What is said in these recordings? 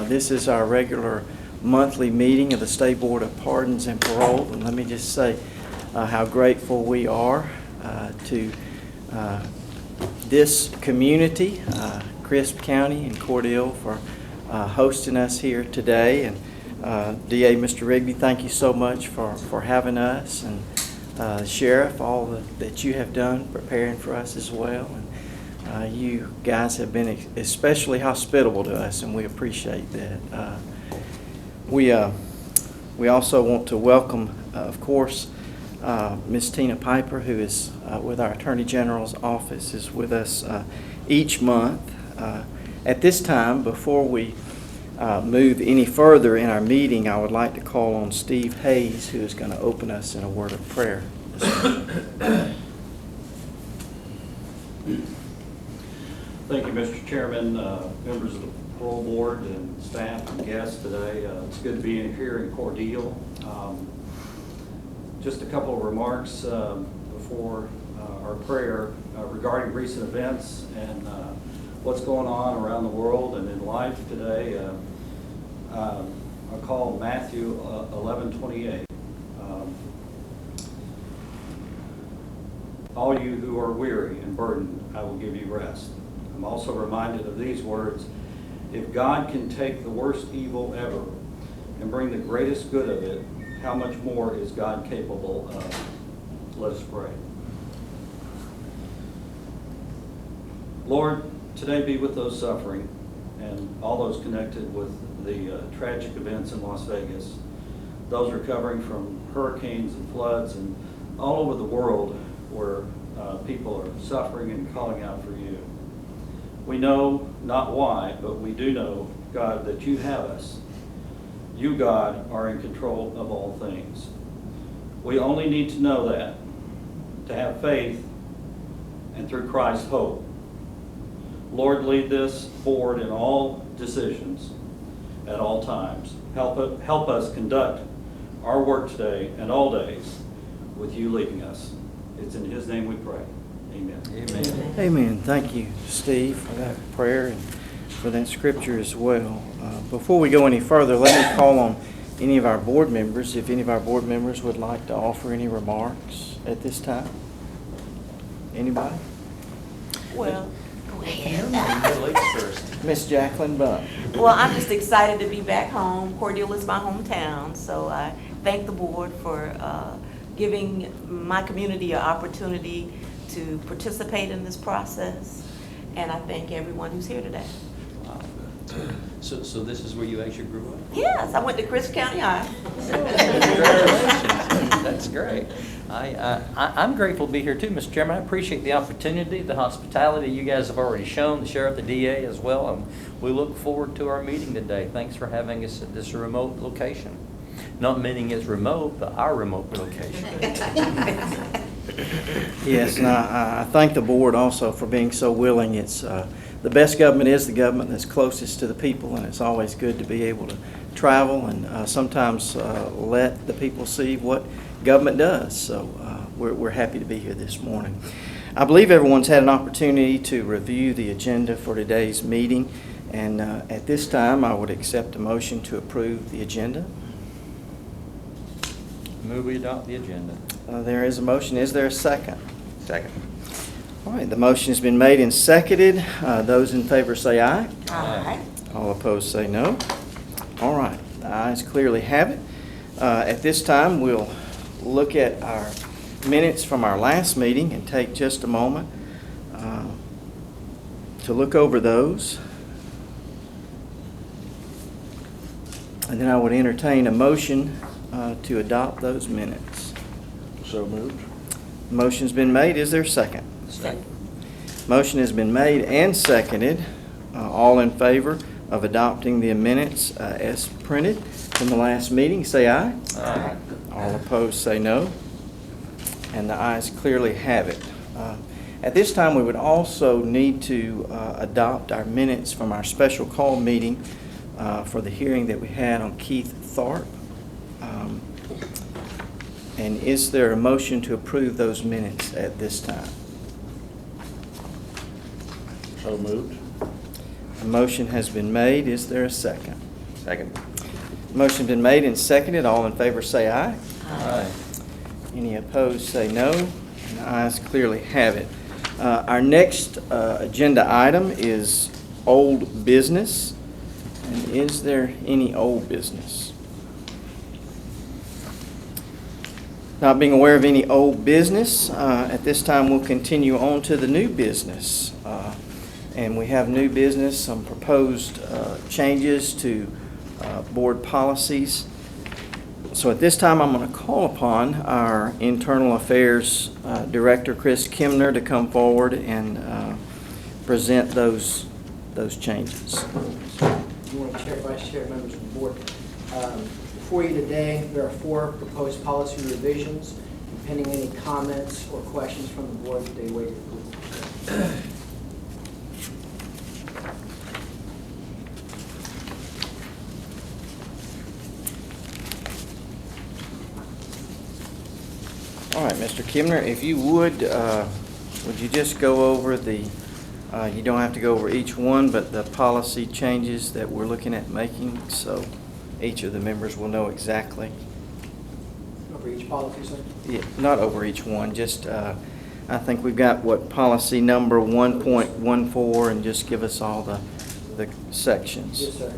This is our regular monthly meeting of the State Board of Pardons and Parole. And let me just say how grateful we are to this community, Crisp County and Cordele, for hosting us here today. And DA Mr. Rigby, thank you so much for having us, and Sheriff, all that you have done preparing for us as well. And you guys have been especially hospitable to us, and we appreciate that. We also want to welcome, of course, Ms. Tina Piper, who is with our Attorney General's office, is with us each month. At this time, before we move any further in our meeting, I would like to call on Steve Hayes, who is going to open us in a word of prayer. Thank you, Mr. Chairman, members of the parole board and staff and guests today. It's good to be in here in Cordele. Just a couple of remarks before our prayer regarding recent events and what's going on around the world and in life today. I'll call Matthew 11:28. All you who are weary and burdened, I will give you rest. I'm also reminded of these words: if God can take the worst evil ever and bring the greatest good of it, how much more is God capable of? Let us pray. Lord, today be with those suffering and all those connected with the tragic events in Las Vegas, those recovering from hurricanes and floods, and all over the world where people are suffering and calling out for you. We know not why, but we do know, God, that you have us. You, God, are in control of all things. We only need to know that, to have faith, and through Christ, hope. Lord, lead this board in all decisions at all times. Help us conduct our work today and all days with you leading us. It's in his name we pray. Amen. Amen. Amen. Thank you, Steve, for that prayer and for that scripture as well. Before we go any further, let me call on any of our board members. If any of our board members would like to offer any remarks at this time. Anybody? Well, go ahead. Miss Jacqueline Buck. Well, I'm just excited to be back home. Cordele is my hometown, so I thank the board for giving my community an opportunity to participate in this process, and I thank everyone who's here today. Wow. So this is where you actually grew up? Yes, I went to Crisp County High. Congratulations. That's great. I'm grateful to be here too, Mr. Chairman. I appreciate the opportunity, the hospitality you guys have already shown, the Sheriff, the DA as well, and we look forward to our meeting today. Thanks for having us at this remote location. Not meaning it's remote, but our remote location. Yes, and I thank the board also for being so willing. It's the best government is the government that's closest to the people, and it's always good to be able to travel and sometimes let the people see what government does. So we're happy to be here this morning. I believe everyone's had an opportunity to review the agenda for today's meeting, and at this time I would accept a motion to approve the agenda. Move we adopt the agenda. There is a motion. Is there a second? Second. All right, the motion has been made and seconded. Those in favor say aye. Aye. All opposed say no. All right, the ayes clearly have it. At this time, we'll look at our minutes from our last meeting and take just a moment to look over those. And then I would entertain a motion to adopt those minutes. So moved. Motion's been made. Is there a second? Second. Motion has been made and seconded. All in favor of adopting the minutes as printed from the last meeting, say aye. Aye. All opposed say no. And the ayes clearly have it. At this time, we would also need to adopt our minutes from our special call meeting for the hearing that we had on Keith Tharp. And is there a motion to approve those minutes at this time? So moved. A motion has been made. Is there a second? Second. Motion's been made and seconded. All in favor say aye. Aye. Any opposed say no. And the ayes clearly have it. Our next agenda item is old business. And is there any old business? Not being aware of any old business, at this time we'll continue on to the new business. And we have new business, some proposed changes to board policies. So at this time, I'm going to call upon our Internal Affairs Director, Chris Kimner, to come forward and present those changes. Good morning, Chair, Vice Chair, members of the board. Before you today, there are 4 proposed policy revisions. Pending any comments or questions from the board, they wait approval. All right, Mr. Kimner, if you would you just go over the, you don't have to go over each one, but the policy changes that we're looking at making, so each of the members will know exactly. Over each policy, sir? Yeah, not over each one, just, I think we've got, policy number 1.14, and just give us all the sections. Yes, sir.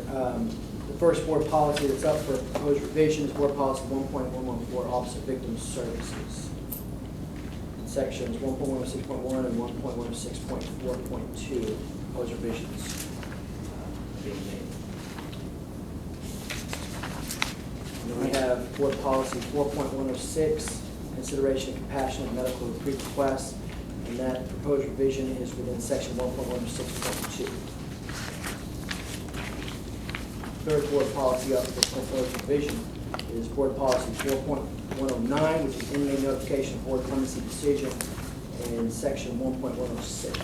The first board policy that's up for proposed revision is board policy 1.114, Office of Victim Services. Sections 1.106.1 and 1.106.4.2, proposed revisions being made. And then we have board policy 4.106, consideration of compassionate medical requests, and that proposed revision is within section 1.106.2. Third board policy up for proposed revision is board policy 4.109, which is inmate notification of board clemency decision, in section 1.106.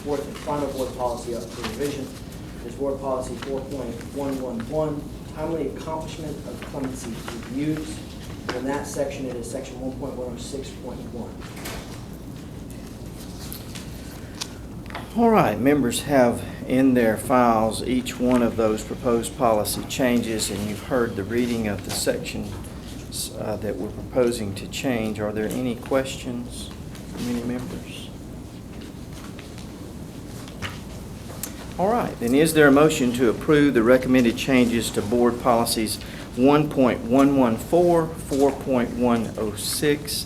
Fourth and final board policy up for revision is board policy 4.111, timely accomplishment of clemency reviews. And in that section, it is section 1.106.1. All right, members have in their files each one of those proposed policy changes, and you've heard the reading of the sections that we're proposing to change. Are there any questions from any members? All right, then is there a motion to approve the recommended changes to board policies 1.114, 4.106,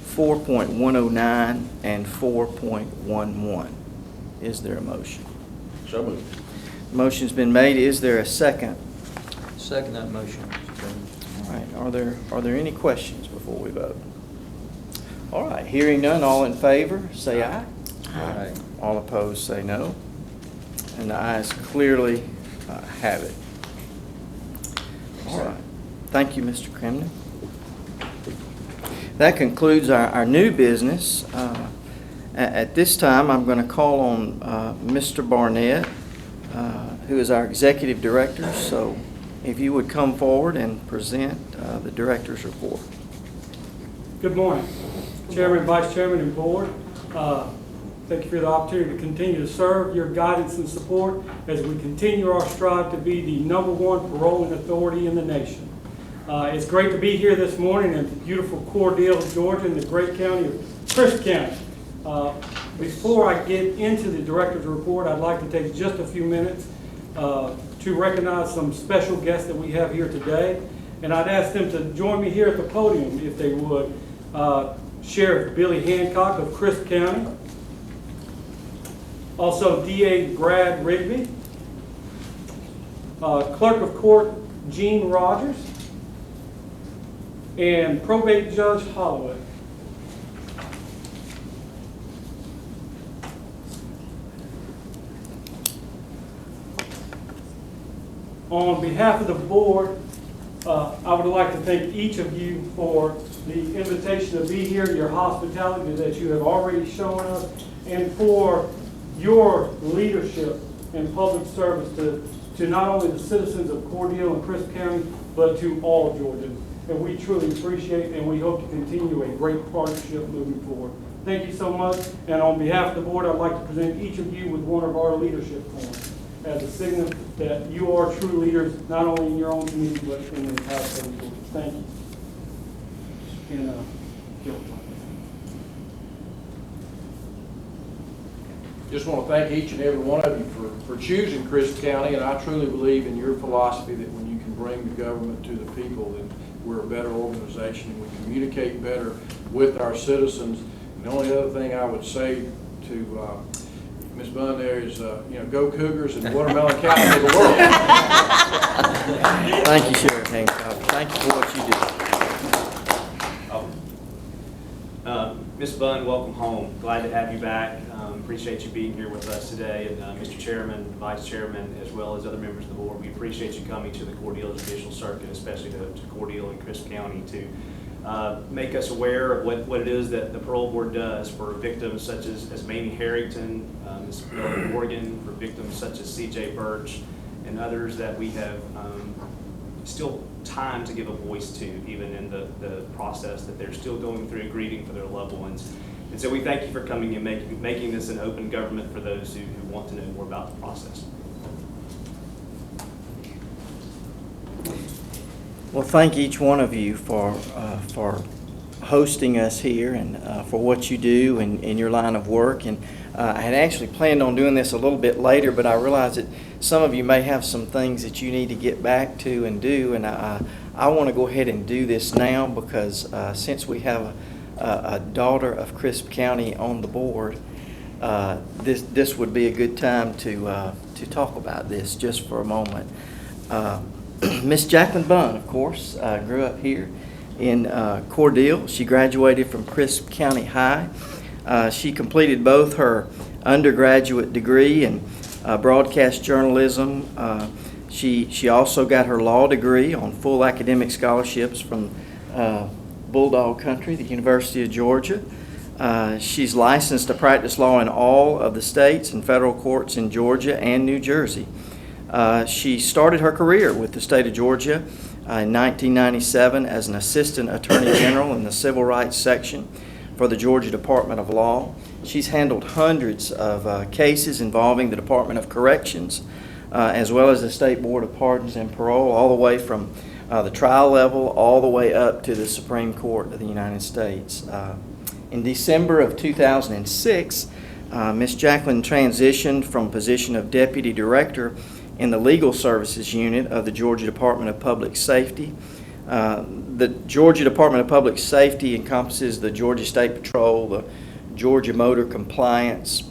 4.109, and 4.11? Is there a motion? So moved. Motion's been made. Is there a second? Second that motion, Mr. Chairman. All right, are there any questions before we vote? All right, hearing none, all in favor, say aye. Aye. All opposed, say no. And the ayes clearly have it. All right. Thank you, Mr. Kremner. That concludes our new business. At this time, I'm going to call on Mr. Barnett, who is our Executive Director. So if you would come forward and present the Director's report. Good morning, Chairman, Vice Chairman, and Board. Thank you for the opportunity to continue to serve your guidance and support as we continue our strive to be the #1 paroling authority in the nation. It's great to be here this morning in beautiful Cordele, Georgia, in the great county of Crisp County. Before I get into the Director's report, I'd like to take just a few minutes to recognize some special guests that we have here today. And I'd ask them to join me here at the podium if they would. Sheriff Billy Hancock of Crisp County. Also DA Brad Rigby. Clerk of Court Gene Rogers. And Probate Judge Holloway. On behalf of the board, I would like to thank each of you for the invitation to be here, your hospitality that you have already shown us, and for your leadership in public service to not only the citizens of Cordele and Crisp County, but to all Georgians. And we truly appreciate and we hope to continue a great partnership moving forward. Thank you so much. And on behalf of the board, I'd like to present each of you with one of our leadership forms. as a signal that you are true leaders, not only in your own community, but in the entire state of Georgia. Thank you. And, Joe. Just want to thank each and every one of you for choosing Crisp County, and I truly believe in your philosophy that when you can bring the government to the people, then we're a better organization and we communicate better with our citizens. And the only other thing I would say to Ms. Bunn there is, go Cougars and watermelon capital of the world. Thank you, Sheriff Hancock. Thank you for what you do. Ms. Bunn, welcome home. Glad to have you back. Appreciate you being here with us today. And Mr. Chairman, Vice Chairman, as well as other members of the board, we appreciate you coming to the Cordele Judicial Circuit, especially to Cordele and Crisp County, to make us aware of what it is that the parole board does for victims such as Mamie Harrington, Ms. Morgan, for victims such as C.J. Birch, and others that we have still time to give a voice to, even in the process that they're still going through grieving for their loved ones. And so we thank you for coming and making this an open government for those who want to know more about the process. Well, thank each one of you for hosting us here and for what you do in your line of work. And I had actually planned on doing this a little bit later, but I realized that some of you may have some things that you need to get back to and do. And I want to go ahead and do this now because since we have a daughter of Crisp County on the board, this would be a good time to talk about this just for a moment. Miss Jacqueline Bunn, of course, grew up here in Cordele. She graduated from Crisp County High. She completed both her undergraduate degree in broadcast journalism. She also got her law degree on full academic scholarships from Bulldog Country, the University of Georgia. She's licensed to practice law in all of the states and federal courts in Georgia and New Jersey. She started her career with the state of Georgia in 1997 as an assistant attorney general in the civil rights section for the Georgia Department of Law. She's handled hundreds of cases involving the Department of Corrections, as well as the State Board of Pardons and Parole, all the way from the trial level all the way up to the Supreme Court of the United States. In December of 2006, Ms. Jacqueline transitioned from a position of Deputy Director in the Legal Services Unit of the Georgia Department of Public Safety. The Georgia Department of Public Safety encompasses the Georgia State Patrol, the Georgia Motor Compliance,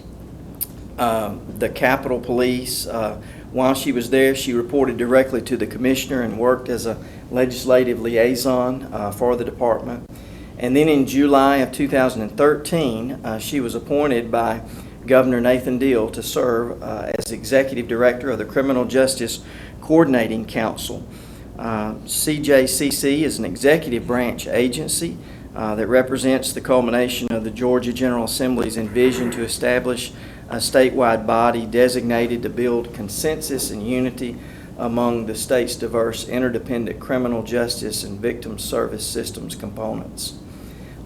the Capitol Police. While she was there, she reported directly to the Commissioner and worked as a legislative liaison for the department. And then in July of 2013, she was appointed by Governor Nathan Deal to serve as Executive Director of the Criminal Justice Coordinating Council. CJCC is an executive branch agency that represents the culmination of the Georgia General Assembly's vision to establish a statewide body designated to build consensus and unity among the state's diverse interdependent criminal justice and victim service systems components.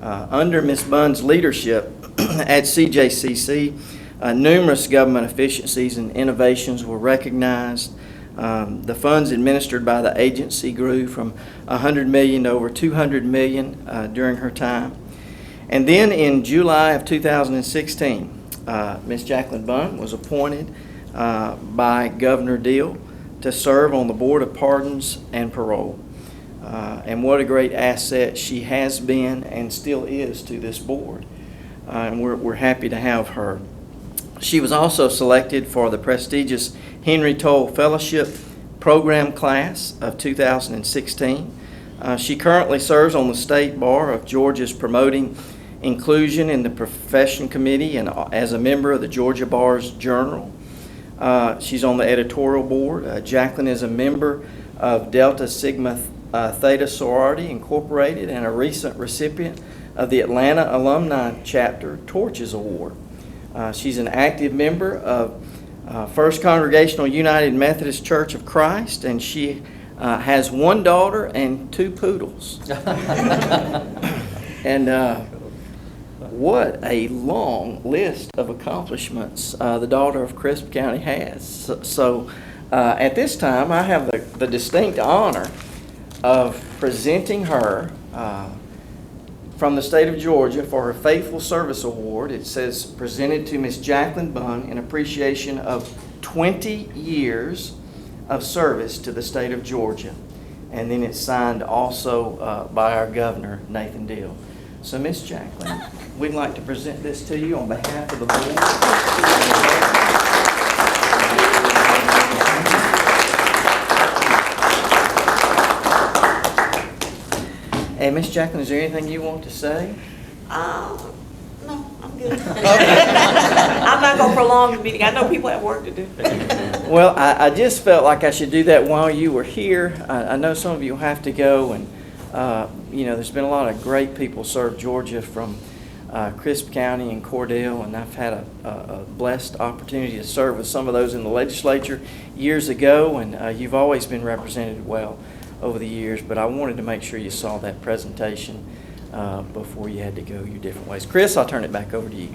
Under Ms. Bunn's leadership at CJCC, numerous government efficiencies and innovations were recognized. The funds administered by the agency grew from $100 million to over $200 million during her time. And then in July of 2016, Ms. Jacqueline Bunn was appointed by Governor Deal to serve on the Board of Pardons and Parole. And what a great asset she has been and still is to this board. And we're happy to have her. She was also selected for the prestigious Henry Toll Fellowship Program class of 2016. She currently serves on the State Bar of Georgia's Promoting Inclusion in the Profession Committee and as a member of the Georgia Bar's Journal. She's on the editorial board. Jacqueline is a member of Delta Sigma Theta Sorority Incorporated and a recent recipient of the Atlanta Alumni Chapter Torches Award. She's an active member of First Congregational United Methodist Church of Christ, and she has one daughter and two poodles. And what a long list of accomplishments the daughter of Crisp County has. So at this time, I have the distinct honor of presenting her from the state of Georgia for her Faithful Service Award. It says, presented to Miss Jacqueline Bunn in appreciation of 20 years of service to the state of Georgia. And then it's signed also by our governor, Nathan Deal. So Miss Jacqueline, we'd like to present this to you on behalf of the board. And Miss Jacqueline, is there anything you want to say? No, I'm good. I'm not gonna prolong the meeting. I know people have work to do. Well, I just felt like I should do that while you were here. I know some of you have to go, and there's been a lot of great people serve Georgia from Crisp County and Cordell, and I've had a blessed opportunity to serve with some of those in the legislature years ago, and you've always been represented well over the years, but I wanted to make sure you saw that presentation before you had to go your different ways. Chris, I'll turn it back over to you.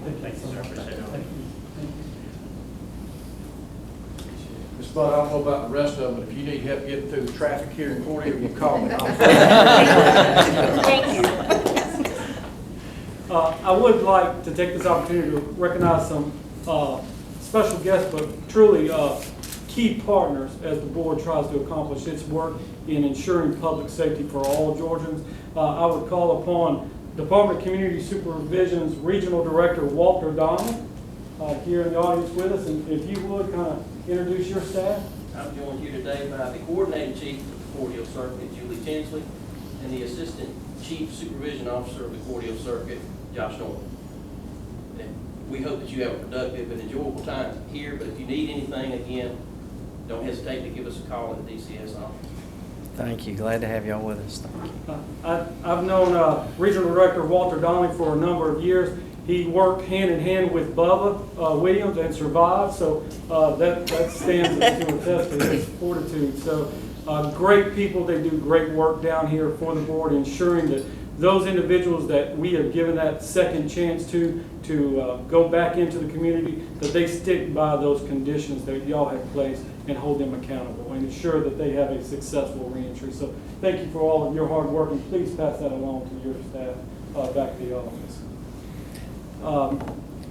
Ms. Bud, I don't know about the rest of them, but if you need help getting through the traffic here in Cordell, you call me. Thank you. I would like to take this opportunity to recognize some special guests, but truly key partners as the board tries to accomplish its work in ensuring public safety for all Georgians. I would call upon Department of Community Supervision's Regional Director Walter Donald here in the audience with us, and if you would kind of introduce your staff. I'm joined here today by the Coordinating Chief of the Cordell Circuit, Julie Tinsley, and the Assistant Chief Supervision Officer of the Cordell Circuit, Josh Norton. And we hope that you have a productive and enjoyable time here, but if you need anything, again, don't hesitate to give us a call at the DCS office. Thank you. Glad to have y'all with us. Thank you. I've known Regional Director Walter Donnelly for a number of years. He worked hand in hand with Bubba Williams and survived, so that stands to attest to his fortitude. So great people, they do great work down here for the board, ensuring that those individuals that we have given that second chance to go back into the community, that they stick by those conditions that y'all have placed and hold them accountable and ensure that they have a successful reentry. So thank you for all of your hard work, and please pass that along to your staff back at the office.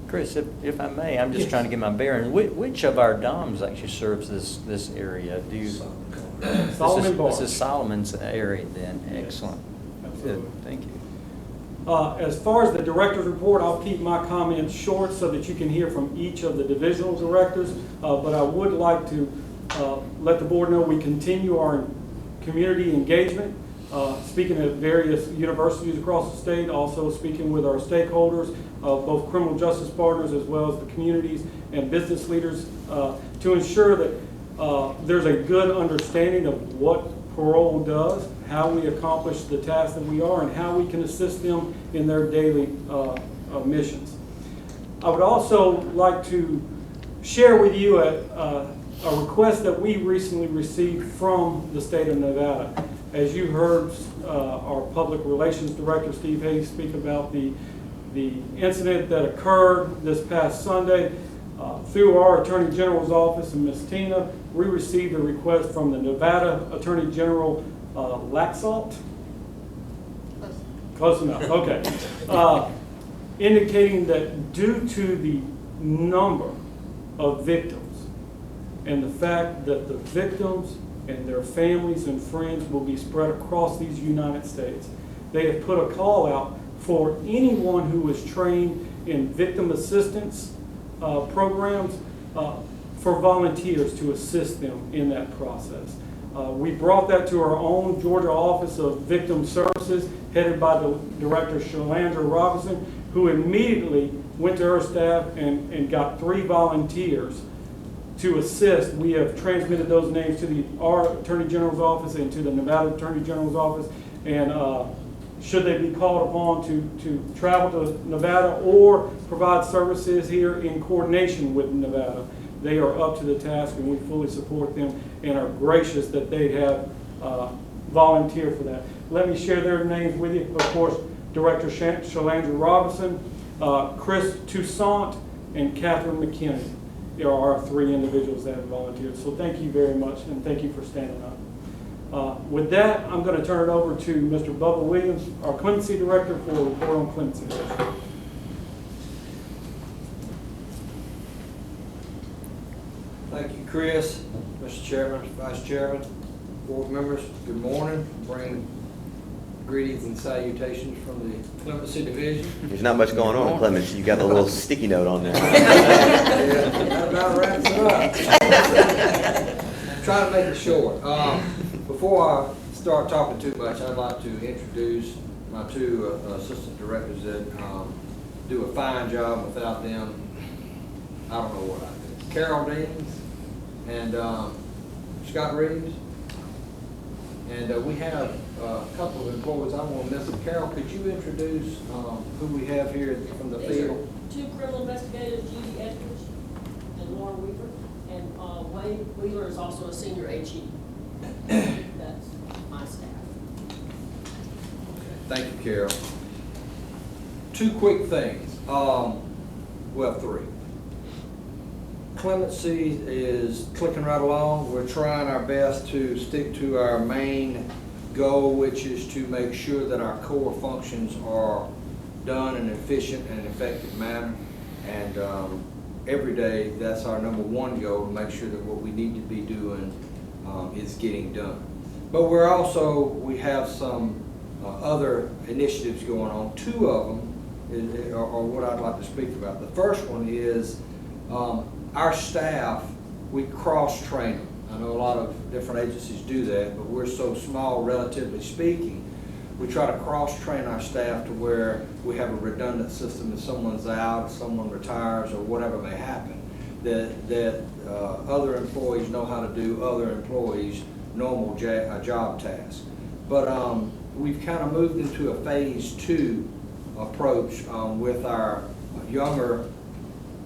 Chris, if I may, I'm just trying to get my bearing. Which of our DOMs actually serves this area? Do you? Solomon Bar. This is Solomon's area then. Yes. Excellent. Absolutely. Good. Thank you. As far as the director's report, I'll keep my comments short so that you can hear from each of the divisional directors. But I would like to let the board know we continue our community engagement, speaking at various universities across the state, also speaking with our stakeholders, both criminal justice partners as well as the communities and business leaders, to ensure that there's a good understanding of what parole does, how we accomplish the tasks that we are, and how we can assist them in their daily missions. I would also like to share with you a request that we recently received from the state of Nevada. As you heard our public relations director, Steve Hayes, speak about the incident that occurred this past Sunday, through our Attorney General's office and Ms. Tina, we received a request from the Nevada Attorney General Laxalt. Close enough, okay. Indicating that due to the number of victims and the fact that the victims and their families and friends will be spread across these United States, they have put a call out for anyone who is trained in victim assistance programs for volunteers to assist them in that process. We brought that to our own Georgia Office of Victim Services, headed by the Director Shalandra Robinson, who immediately went to her staff and got 3 volunteers to assist. We have transmitted those names to our Attorney General's office and to the Nevada Attorney General's office, and should they be called upon to travel to Nevada or provide services here in coordination with Nevada, they are up to the task, and we fully support them and are gracious that they have volunteered for that. Let me share their names with you. Of course, Director Shalandra Robinson, Chris Toussaint, and Catherine McKinney are our 3 individuals that have volunteered. So thank you very much, and thank you for standing up. With that, I'm going to turn it over to Mr. Bubba Williams, our clemency director, for a report on clemency. Thank you, Chris. Mr. Chairman, Vice Chairman, board members, good morning. Bring greetings and salutations from the Clemency Division. There's not much going on in Clemens. You got a little sticky note on there. Yeah, that about wraps it up. I'm trying to make it short. Before I start talking too much, I'd like to introduce my 2 assistant directors that do a fine job. Without them, I don't know what I'd do. Carol Deans and Scott Reeves. And we have a couple of employees. I want to miss them. Carol, could you introduce who we have here from the field? 2 criminal investigators, Judy Edwards and Laura Weaver, and Wayne Wheeler is also a senior HE. That's my staff. Thank you, Carol. 2 quick things. Well, 3. Clemency is clicking right along. We're trying our best to stick to our main goal, which is to make sure that our core functions are done in an efficient and effective manner. And every day, that's our number 1 goal, to make sure that what we need to be doing is getting done. But we have some other initiatives going on. 2 of them are what I'd like to speak about. The first one is our staff, we cross-train them. I know a lot of different agencies do that, but we're so small, relatively speaking. We try to cross-train our staff to where we have a redundant system. If someone's out, if someone retires, or whatever may happen, that other employees know how to do other employees' normal job tasks. But we've kind of moved into a phase 2 approach with our younger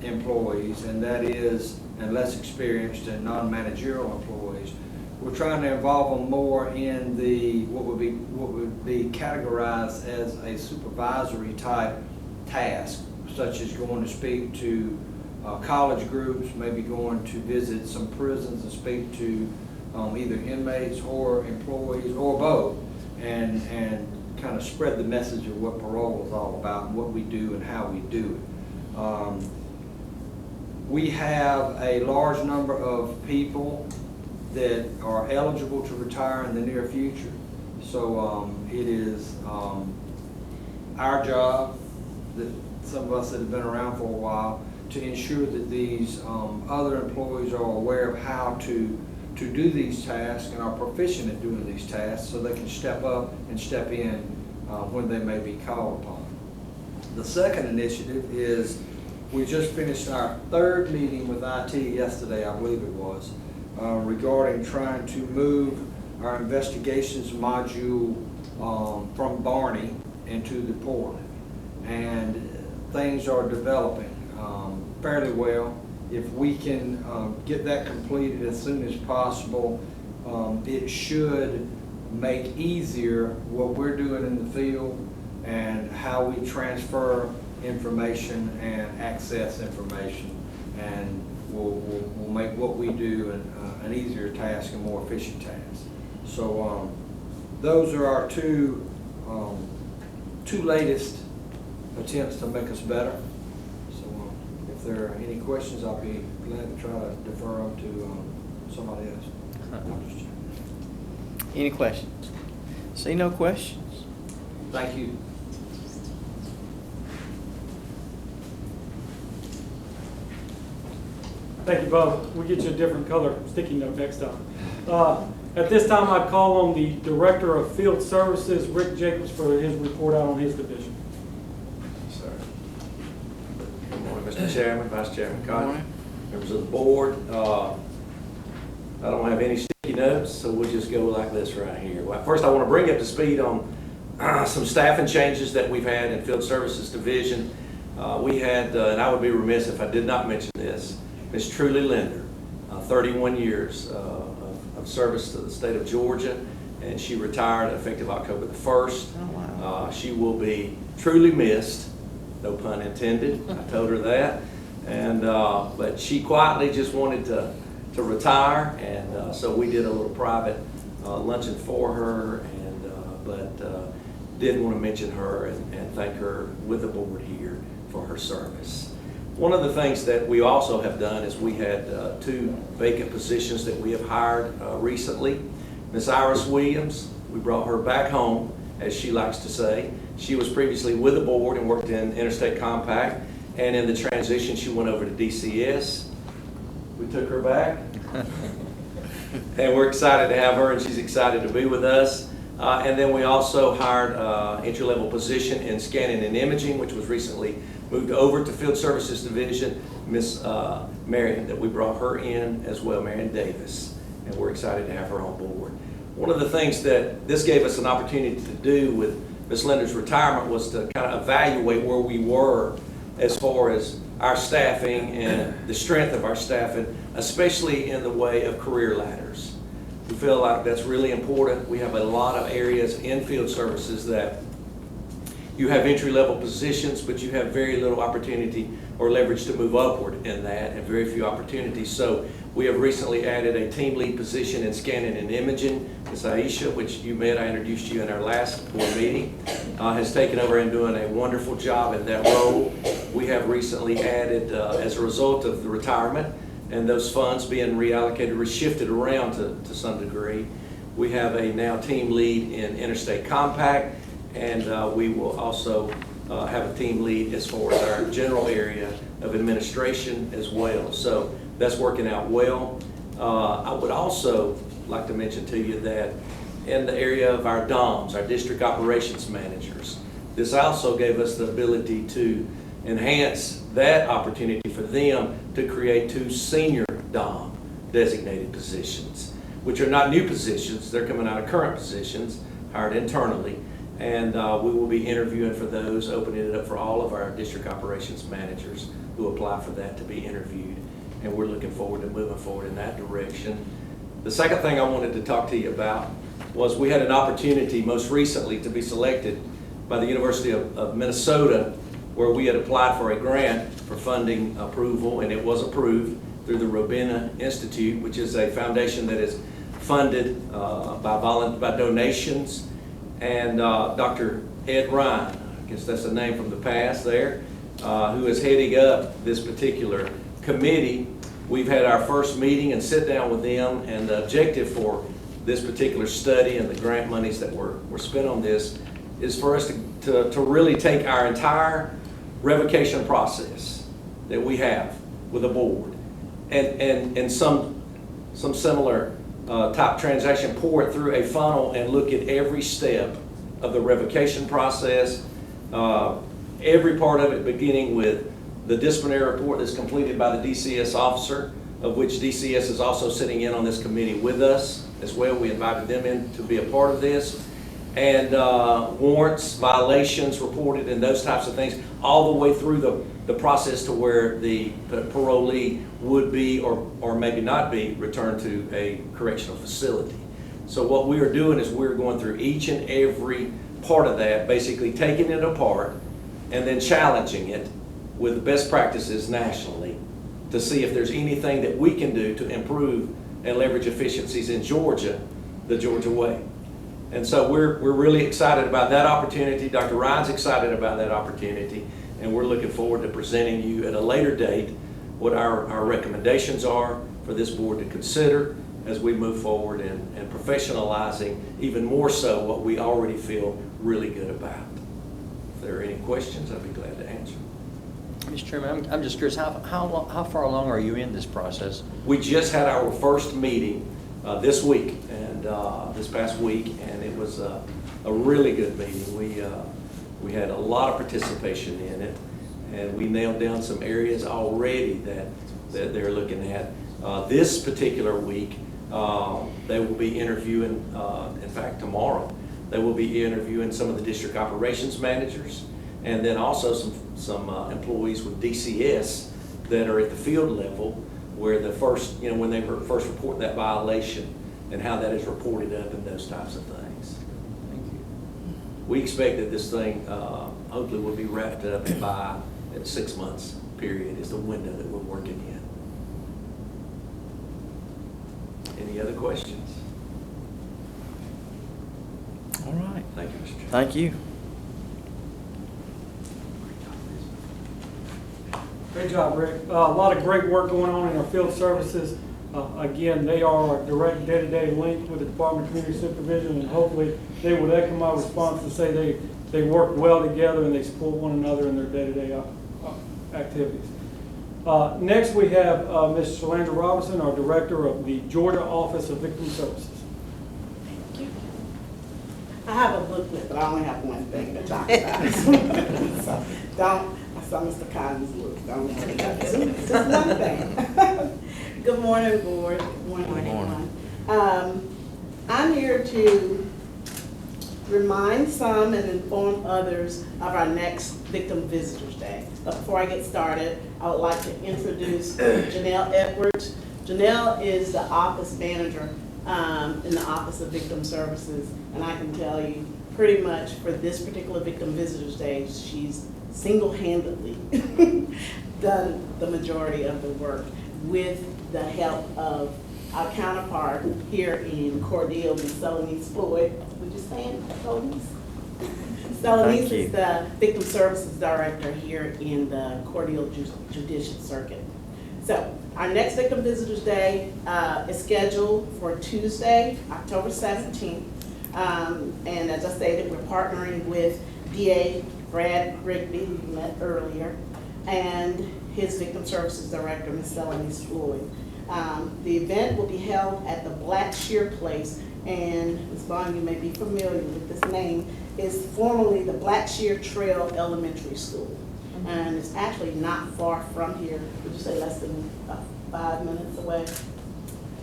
employees, and that is, and less experienced and non-managerial employees. We're trying to involve them more in the what would be categorized as a supervisory type task, such as going to speak to college groups, maybe going to visit some prisons and speak to either inmates or employees or both, and kind of spread the message of what parole is all about and what we do and how we do it. We have a large number of people that are eligible to retire in the near future. So it is our job, that some of us that have been around for a while, to ensure that these other employees are aware of how to do these tasks and are proficient at doing these tasks, so they can step up and step in when they may be called upon. The second initiative is, we just finished our 3rd meeting with IT yesterday, I believe it was, regarding trying to move our investigations module from Barney into the portal. And things are developing fairly well. If we can get that completed as soon as possible, it should make easier what we're doing in the field and how we transfer information and access information, and we'll make what we do an easier task, a more efficient task. So those are our two latest attempts to make us better. So if there are any questions, I'll be glad to try to defer them to somebody else. Any questions? See no questions? Thank you. Thank you, Bob. We'll get you a different color sticky note next time. At this time, I'd call on the Director of Field Services, Rick Jacobs, for his report out on his division. Sir. Good morning, Mr. Chairman, Vice Chairman Good Cotton, morning. members of the board. I don't have any sticky notes, so we'll just go like this right here. Well, first, I want to bring you up to speed on some staffing changes that we've had in Field Services Division. We had, and I would be remiss if I did not mention this, Ms. Truly Linder, 31 years of service to the state of Georgia, and she retired effective October the 1st. Oh, wow. She will be truly missed, no pun intended. I told her that. And, but she quietly just wanted to retire, and so we did a little private luncheon for her, and, but did want to mention her and thank her with the board here for her service. One of the things that we also have done is we had 2 vacant positions that we have hired recently. Miss Iris Williams, we brought her back home, as she likes to say. She was previously with the board and worked in Interstate Compact, and in the transition she went over to DCS. We took her back, and we're excited to have her, and she's excited to be with us. And then we also hired an entry-level position in scanning and imaging, which was recently moved over to Field Services Division, Miss Marion, that we brought her in as well, Marion Davis, and we're excited to have her on board. One of the things that this gave us an opportunity to do with Miss Linda's retirement was to kind of evaluate where we were as far as our staffing and the strength of our staffing, especially in the way of career ladders. We feel like that's really important. We have a lot of areas in field services that you have entry-level positions, but you have very little opportunity or leverage to move upward in that, and very few opportunities. So we have recently added a team lead position in scanning and imaging. Ms. Aisha, which you met, I introduced you in our last board meeting, has taken over and doing a wonderful job in that role. We have recently added, as a result of the retirement and those funds being reallocated or shifted around to some degree, we have a now team lead in Interstate Compact, and we will also have a team lead as far as our general area of administration as well. So that's working out well. I would also like to mention to you that in the area of our DOMs, our district operations managers, this also gave us the ability to enhance that opportunity for them to create 2 senior DOM designated positions, which are not new positions. They're coming out of current positions hired internally. And we will be interviewing for those, opening it up for all of our district operations managers who apply for that to be interviewed. And we're looking forward to moving forward in that direction. The second thing I wanted to talk to you about was we had an opportunity most recently to be selected by the University of Minnesota, where we had applied for a grant for funding approval, and it was approved through the Robina Institute, which is a foundation that is funded by donations. And Dr. Ed Ryan, I guess that's a name from the past there, who is heading up this particular committee. We've had our first meeting and sit down with them, and the objective for this particular study and the grant monies that were spent on this is for us to really take our entire revocation process that we have with the board and some similar type transaction, pour it through a funnel and look at every step of the revocation process, every part of it, beginning with the disciplinary report that's completed by the DCS officer, of which DCS is also sitting in on this committee with us as well. We invited them in to be a part of this. And warrants, violations reported, and those types of things, all the way through the process to where the parolee would be or maybe not be returned to a correctional facility. So what we are doing is we're going through each and every part of that, basically taking it apart and then challenging it with the best practices nationally to see if there's anything that we can do to improve and leverage efficiencies in Georgia, the Georgia way. And so we're really excited about that opportunity. Dr. Ryan's excited about that opportunity, and we're looking forward to presenting you at a later date what our recommendations are for this board to consider as we move forward and professionalizing even more so what we already feel really good about. If there are any questions, I'd be glad to answer. Mr. Chairman, I'm just curious, how far along are you in this process? We just had our first meeting this week and this past week, and it was a really good meeting. We had a lot of participation in it, and we nailed down some areas already that they're looking at. This particular week, they will be interviewing, in fact, tomorrow, they will be interviewing some of the district operations managers, and then also some employees with DCS that are at the field level, where the first, when they first report that violation and how that is reported up and those types of things. Thank you. we expect that this thing hopefully will be wrapped up by 6 months period is the window that we're working in. Any other questions? All right. Thank you, Mr. Chairman. Thank you. Great job, Rick. A lot of great work going on in our field services. Again, they are a direct day-to-day link with the Department of Community Supervision, and hopefully they will echo my response to say they work well together and they support one another in their day-to-day activities. Next, we have Ms. Shalandra Robinson, our Director of the Georgia Office of Victim Services. I have a booklet, but I only have one thing to talk about. So I saw Mr. Collins' look. Don't take that. Just one thing. Good morning, board. Good morning, everyone. I'm here to remind some and inform others of our next Victim Visitors Day. But before I get started, I would like to introduce Janelle Edwards. Janelle is the office manager in the Office of Victim Services, and I can tell you pretty much for this particular Victim Visitors Day, she's single-handedly done the majority of the work with the help of our counterpart here in Cordele, Ms. Celanese Floyd. Would you stand, Celanese? Celanese is the Victim Services Director here in the Cordele Judicial Circuit. So our next Victim Visitors Day is scheduled for Tuesday, October 17th. And as I stated, we're partnering with DA Brad Rigby, who you met earlier, and his Victim Services Director, Ms. Celanese Floyd. The event will be held at the Blackshear Place, and Ms. Bond, you may be familiar with this name, is formerly the Blackshear Trail Elementary School. And it's actually not far from here. Would you say less than 5 minutes away?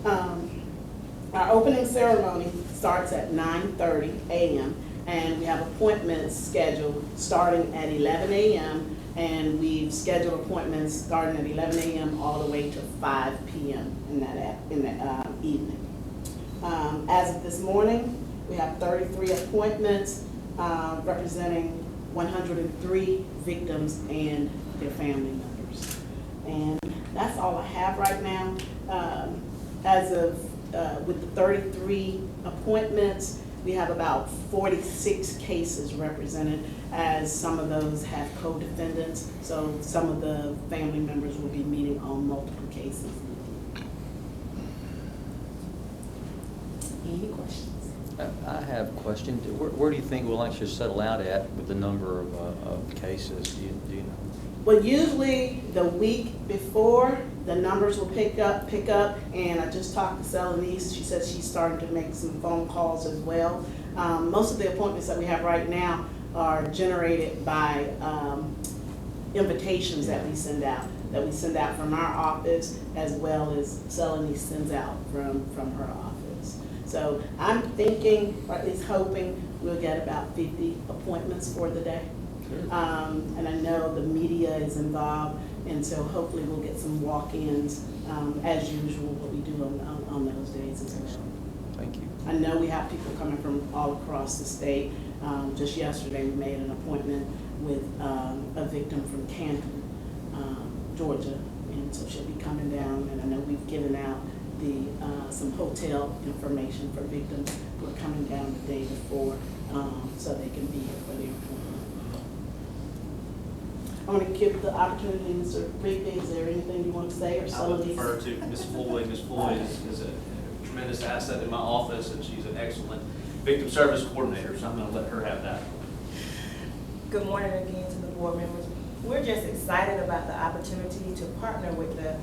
Our opening ceremony starts at 9:30 a.m. and we have appointments scheduled starting at 11 a.m. and we've scheduled appointments starting at 11 a.m. all the way to 5 p.m. in that evening. As of this morning, we have 33 appointments representing 103 victims and their family members. And that's all I have right now. As of with the 33 appointments, we have about 46 cases represented, as some of those have co-defendants, so some of the family members will be meeting on multiple cases. Any questions? I have a question. Where do you think we'll actually settle out at with the number of cases? Do you know? Well, usually the week before, the numbers will pick up, and I just talked to Celanese. She says she's starting to make some phone calls as well. Most of the appointments that we have right now are generated by invitations that we send out from our office, as well as Celanese sends out from her office. So I'm thinking, or at least hoping, we'll get about 50 appointments for the day. And I know the media is involved, and so hopefully we'll get some walk-ins, as usual, what we do on those days as well. Thank you. I know we have people coming from all across the state. Just yesterday, we made an appointment with a victim from Canton, Georgia, and so she'll be coming down, and I know we've given out some hotel information for victims who are coming down the day before, so they can be here for their appointment. I want to give the opportunity, Mr. Rigby, is there anything you want to say, or I would Celanese? defer to Ms. Floyd. Ms. Floyd is a tremendous asset in my office, and she's an excellent victim service coordinator, so I'm going to let her have that. Good morning again to the board members. We're just excited about the opportunity to partner with the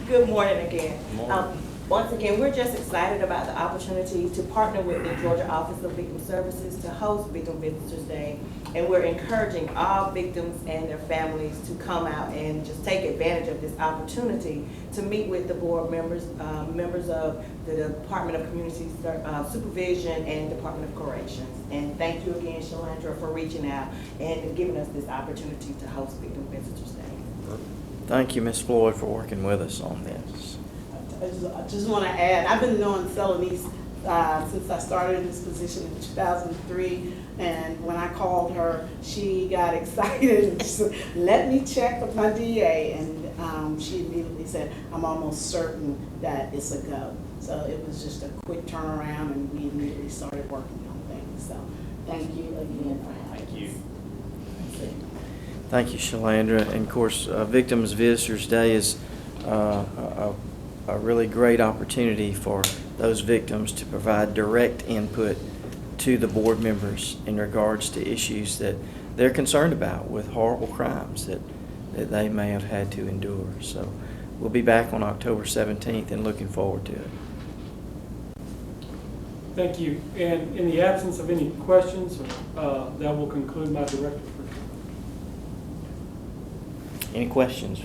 Good morning again. Once again, we're just excited about the opportunity to partner with the Georgia Office of Victim Services to host Victim Visitors Day. And we're encouraging all victims and their families to come out and just take advantage of this opportunity to meet with the board members, members of the Department of Community Supervision and Department of Corrections. And thank you again, Shalandra, for reaching out and giving us this opportunity to host Victim Visitors Day. Thank you, Ms. Floyd, for working with us on this. I just want to add, I've been knowing Celanese since I started in this position in 2003. And when I called her, she got excited and she said, let me check with my DA. And she immediately said, I'm almost certain that it's a go. So it was just a quick turnaround and we immediately started working on things. So thank you again for having us. Thank you. Thank you, Shalandra. And of course, Victims Visitors Day is a really great opportunity for those victims to provide direct input to the board members in regards to issues that they're concerned about with horrible crimes that they may have had to endure. So we'll be back on October 17th and looking forward to it. Thank you. And in the absence of any questions, that will conclude my directive. Any questions?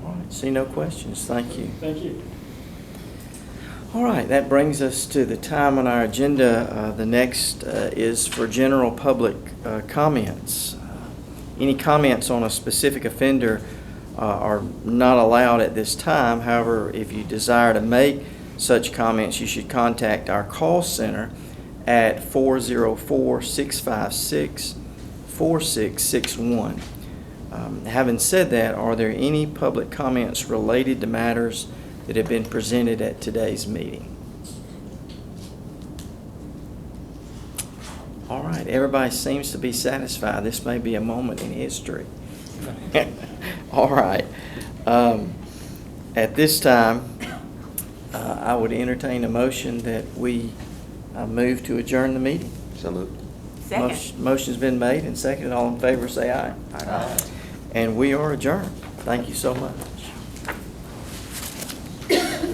All right, see no questions. Thank you. Thank you. All right, that brings us to the time on our agenda. The next is for general public comments. Any comments on a specific offender are not allowed at this time. However, if you desire to make such comments, you should contact our call center at 404-656-4661. Having said that, are there any public comments related to matters that have been presented at today's meeting? All right, everybody seems to be satisfied. This may be a moment in history. All right. At this time, I would entertain a motion that we move to adjourn the meeting. So moved. Second. Motion's been made and seconded. All in favor say aye. Aye. And we are adjourned. Thank you so much.